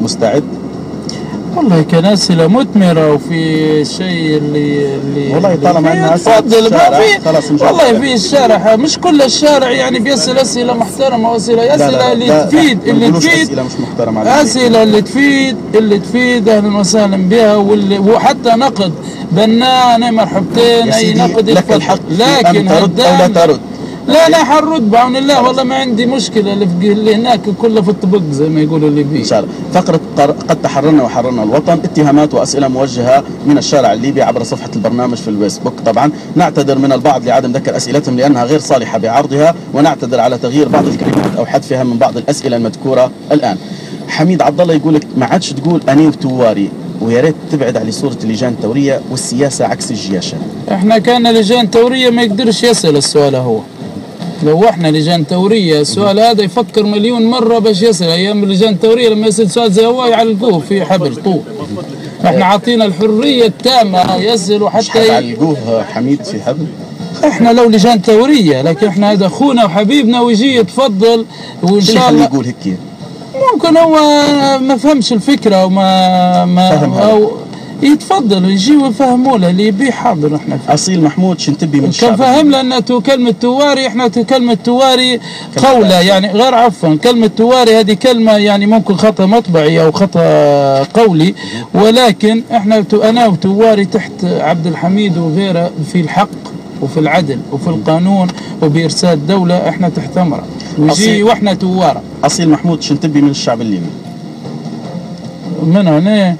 مستعد؟ والله كان أسئلة مثمرة وفي الشيء اللي والله طالما انها تفضل ما في خلاص والله في الشارع مش كل الشارع يعني بيسأل أسئلة محترمة وأسئلة اللي تفيد أسئلة مش محترمة أسئلة اللي تفيد أهلا وسهلا بها وحتى نقد بناء مرحبتين أي نقد لك الحق لكن أن ترد أو لا ترد. لا حنرد بعون الله والله ما عندي مشكلة اللي هناك كله في الطبق زي ما يقولوا اللي فيه. إن شاء الله. فقرة قد تحررنا وحررنا الوطن، اتهامات وأسئلة موجهة من الشارع الليبي عبر صفحة البرنامج في الفيسبوك. طبعا نعتذر من البعض لعدم ذكر أسئلتهم لأنها غير صالحة بعرضها، ونعتذر على تغيير بعض الكلمات أو حذفها من بعض الأسئلة المذكورة الآن. حميد عبد الله يقول لك ما عادش تقول أني وتواري، ويا ريت تبعد على صورة اللجان الثورية والسياسة عكس الجياشة. احنا كان لجان ثورية ما يقدرش يسأل السؤال هو. لو احنا لجان ثوريه السؤال هذا يفكر مليون مره باش يسال. ايام اللجان الثوريه لما يسال سؤال زي هو يعلقوه في حبل طول. احنا عاطينا الحريه التامه يسال وحتى يعلقوه حميد في حبل. احنا لو لجان ثوريه لكن احنا هذا اخونا وحبيبنا ويجي يتفضل وان شاء الله يقول هيك. ممكن هو ما فهمش الفكره او يتفضل يجي ويفهموا له اللي يبي حاضر. احنا اصيل محمود شنتبي من الشعب كان فهم لنا كلمه تواري. احنا كلمه تواري قوله يعني غير عفوا كلمه تواري هذه كلمه يعني ممكن خطا مطبعي او خطا قولي، ولكن احنا انا وتواري تحت عبد الحميد وغيره في الحق وفي العدل وفي القانون وبإرسال الدولة. احنا تحت امره ويجي واحنا توارة. اصيل محمود شنتبي من الشعب الليبي؟ من هنا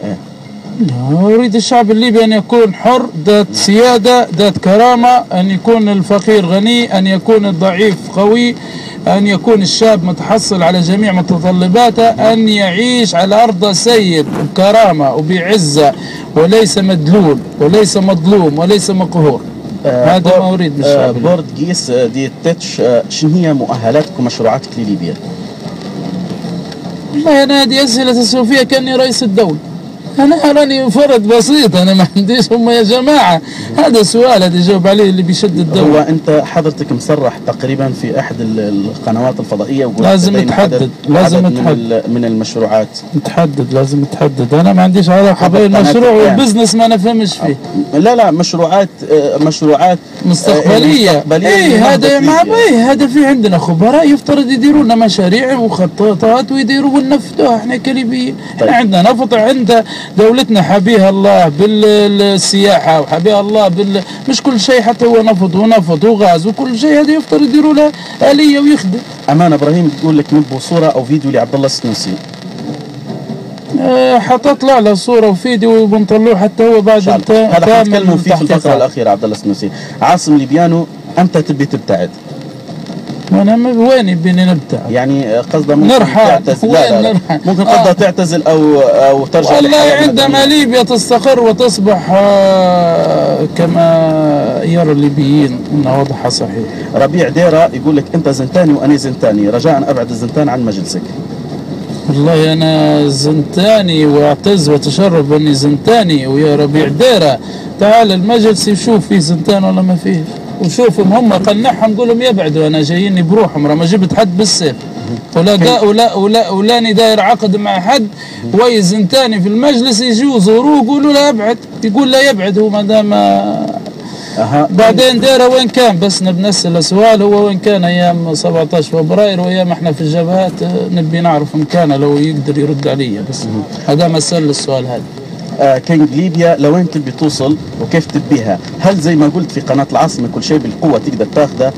أريد الشعب الليبي أن يكون حر ذات سيادة ذات كرامة، أن يكون الفقير غني، أن يكون الضعيف قوي، أن يكون الشاب متحصل على جميع متطلباته، أن يعيش على أرض سيد بكرامة وبعزة وليس مدلول وليس مظلوم وليس مقهور. هذا ما أريد من الشعب. بورد قيس دي تتش شنو هي مؤهلاتك ومشروعاتك لليبيا؟ والله أنا هذه أسئلة تسأل فيها كأني رئيس الدولة. أنا راني فرد بسيط، أنا ما عنديش هم يا جماعة. هذا سؤال هذا يجاوب عليه اللي بيشد الدولة. هو أنت حضرتك مصرح تقريبا في أحد القنوات الفضائية وقلت لازم تحدد من المشروعات لازم تحدد. أنا ما عنديش علاقة بين المشروع والبزنس ما نفهمش فيه. لا مشروعات مستقبلية. هذا في عندنا خبراء يفترض يديروا لنا مشاريع وخطاطات ويديروا ونفذوها. احنا كليبيين. احنا عندنا نفط عند دولتنا حبيها الله بالسياحة وحبيها الله مش كل شيء حتى هو نفط وغاز وكل شيء هذا يفترض يديروا له آلية ويخدم. أمان إبراهيم تقول لك نبوا صورة أو فيديو لعبد الله السنوسي. حتطلع له صورة وفيديو وبنطلعه حتى هو بعد هذا حنتكلموا فيه في الفترة الأخيرة. عبد الله السنوسي عاصم ليبيانو أمتى تبي تبتعد؟ وانا وين يبيني نبتعد؟ يعني قصده ممكن تعتزل. لا. ممكن قصده تعتزل او ترجع. والله عندما ليبيا تستقر وتصبح كما يرى الليبيين انها وضعها صحيح. ربيع ديرة يقول لك انت زنتاني وانا زنتاني، رجاء ابعد الزنتان عن مجلسك. والله انا زنتاني واعتز واتشرف باني زنتاني. ويا ربيع ديرة تعال المجلس يشوف فيه زنتان ولا ما فيه، وشوفهم هم قنعهم قول لهم يبعدوا. انا جاييني بروحهم ما جبت حد بالسيف ولا داير عقد مع حد ويزنتاني في المجلس يجوا يزوروه يقولوا لا ابعد، يقول لا يبعد هو ما دام بعدين دايره وين كان. بس نبي نسأل سؤال هو وين كان ايام 17 فبراير وايام احنا في الجبهات، نبي نعرف مكانه لو يقدر يرد علي. بس هذا مسألة السؤال هذا. كينج ليبيا لوين تبي توصل وكيف تبيها؟ هل زي ما قلت في قناة العاصمة كل شيء بالقوة تقدر تاخذه،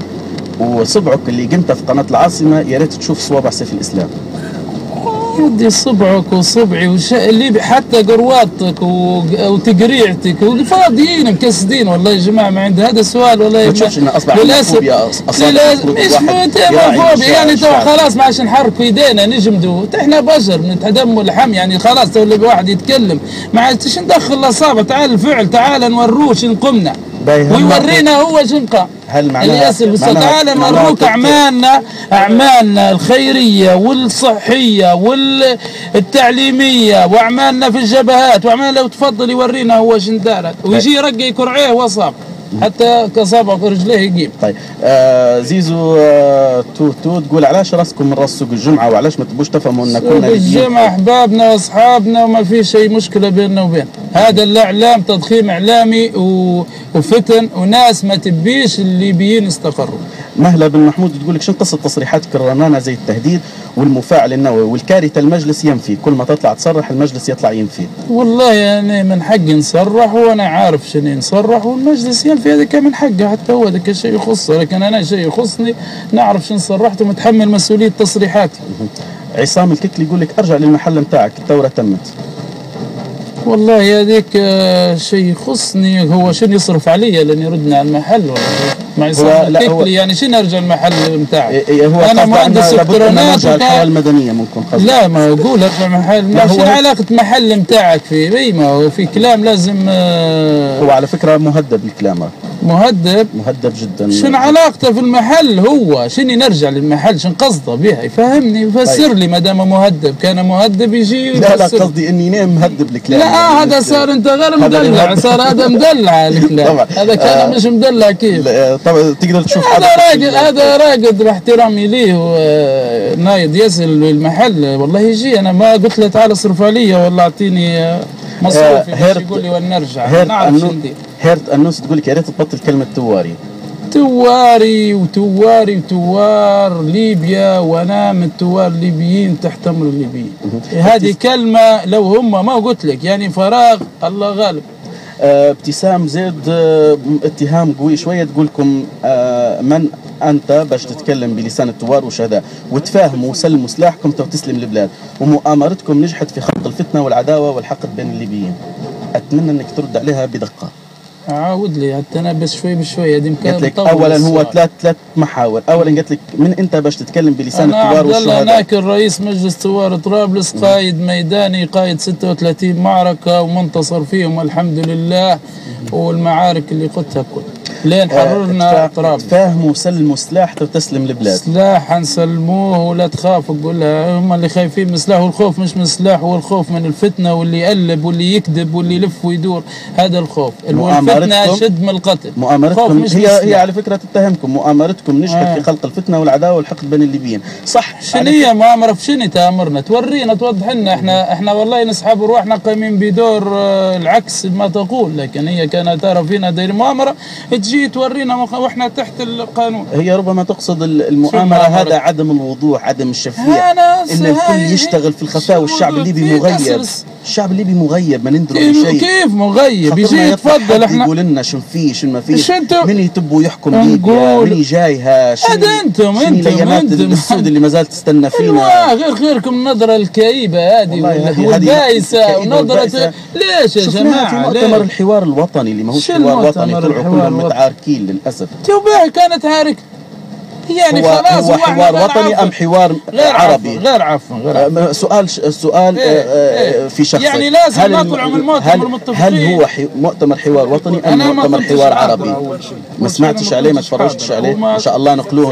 وصبعك اللي قمته في قناة العاصمة يا ريت تشوف صوابع سيف الإسلام؟ يدي صبعك وصبعي اللي حتى قرواتك وتقريعتك والفاضيين مكسدين. والله يا جماعه ما عندي هذا السؤال. والله ما تشوفش انه اصبح للاسف مش فوبيا يعني تو خلاص ما عادش نحرك في ايدينا نجمدوا. احنا بشر نتدم ولحم يعني خلاص. تو اللي واحد يتكلم ما عادش ندخل الاصابع. تعال الفعل تعال نوروه شن قمنا ويورينا هو شن قام. تعال نوروك أعمالنا الخيرية والصحية والتعليمية وأعمالنا في الجبهات وأعمالنا. لو تفضل يورينا هو شن دارت ويجي يرقي كرعيه وصاب. حتى كصابع في رجليه يجيب. طيب زيزو تو تقول علاش راسكم من راس سوق الجمعه وعلاش ما تبوش تفهموا ان كنا الجمعه احبابنا واصحابنا وما في شيء مشكله بيننا وبين هذا الاعلام، تضخيم اعلامي وفتن وناس ما تبيش الليبيين يستقروا. مهلا بن محمود تقول لك شنو قصه تصريحاتك الرنانه زي التهديد والمفاعل النووي والكارثه المجلس ينفي، كل ما تطلع تصرح المجلس يطلع ينفي. والله يعني من حقي نصرح وانا عارف شنو نصرح والمجلس ينفي، هذا كان من حقه حتى هو، هذا شيء يخصه، لكن انا شيء يخصني نعرف شنو صرحت ومتحمل مسؤوليه تصريحاتي. عصام الككلي يقول لك ارجع للمحل نتاعك الثوره تمت. والله هذيك شيء يخصني، هو شنو يصرف علي لان يردنا على المحل ولا مع عصام الككلي يعني شنو ارجع المحل نتاعي؟ انا مهندس الكترونيات الحياه المدنيه ممكن قصدي. لا ما هو قول ارجع محل، شنو علاقه محل نتاعك فيه؟ اي ما هو في كلام لازم هو على فكره مهدد الكلام، مهدد جدا. شنو علاقته في المحل؟ هو شنو نرجع للمحل؟ شنو قصده بها؟ يفهمني يفسر لي. ما دام مهدد كان مهدد يجي لا قصدي اني نام مهدد الكلام. لا هذا صار انت غير مدلع، صار هذا مدلع الكلام. هذا كان مش مدلع كيف؟ طبعا تقدر تشوف هذا راقد باحترامي ليه نايض يسال المحل والله يجي. انا ما قلت له تعال اصرف علي ولا اعطيني مصروفي يقول لي ونرجع نعرف شو ندير. هيرت النوس تقول لك يا ريت تبطل كلمه تواري. وتوار ليبيا وانا من التوار الليبيين تحت امر الليبيين. هذه كلمه لو هم ما قلت لك يعني فراغ الله غالب. ابتسام زيد اتهام قوي شويه تقول لكم من انت باش تتكلم بلسان التوار وشهداء وتفاهموا وسلموا سلاحكم وتسلم البلاد، ومؤامرتكم نجحت في خلق الفتنه والعداوه والحقد بين الليبيين. اتمنى انك ترد عليها بدقه. عاود لي حتى انا بس شوي بشوي. هذه قلت لك اولا هو ثلاث محاور. اولا قلت لك من انت باش تتكلم بلسان التوار والشهداء؟ انا عبد الله رئيس مجلس توار طرابلس، قائد ميداني، قائد 36 معركه ومنتصر فيهم الحمد لله، والمعارك اللي قلتها كل لين حررنا طرابلس. تفاهموا وسلموا سلاح وتسلم البلاد. سلاح حنسلموه ولا تخاف. قول لها هم اللي خايفين من سلاح، والخوف مش من سلاح، هو الخوف من الفتنه واللي يقلب واللي يكذب واللي يلف ويدور، هذا الخوف. الفتنه اشد من القتل. مؤامرتكم هي على فكره تتهمكم مؤامرتكم نجحت في خلق الفتنه والعداوه والحقد بين الليبيين، صح؟ شنو هي مؤامره؟ في شنو تامرنا؟ تورينا توضح لنا. احنا والله نسحب روحنا قايمين بدور العكس ما تقول، لكن هي كانت ترى فينا داير مؤامره تجي تورينا واحنا تحت القانون. هي ربما تقصد المؤامره هذا عدم الوضوح، عدم الشفافيه، ان الكل يشتغل في الخفاء والشعب الليبي مغيب. الشعب الليبي مغيب ما ندري بشيء. كيف مغيب؟ يجي يتفضل احنا يقول لنا شنو فيه شنو ما فيه، من يتبوا يحكم ليبيا، من جايها، هذا انتم السود اللي ما زالت تستنى فينا. غير خيركم النظره الكئيبه هذه والبائسه ونظره. ليش يا جماعه؟ في مؤتمر الحوار الوطني اللي ما هوش حوار وطني طلعوا كلهم متعاركين للاسف. توبه كانت عارك يعني خلاص. هو حوار وطني ام حوار عربي؟ غير عفوا سؤال في شخص يعني لازم نطلع من المؤتمر متفقين. هل هو مؤتمر حوار وطني ام مؤتمر حوار عربي؟ ما سمعتش عليه، ما تفرجتش عليه، ما شاء الله نقلوه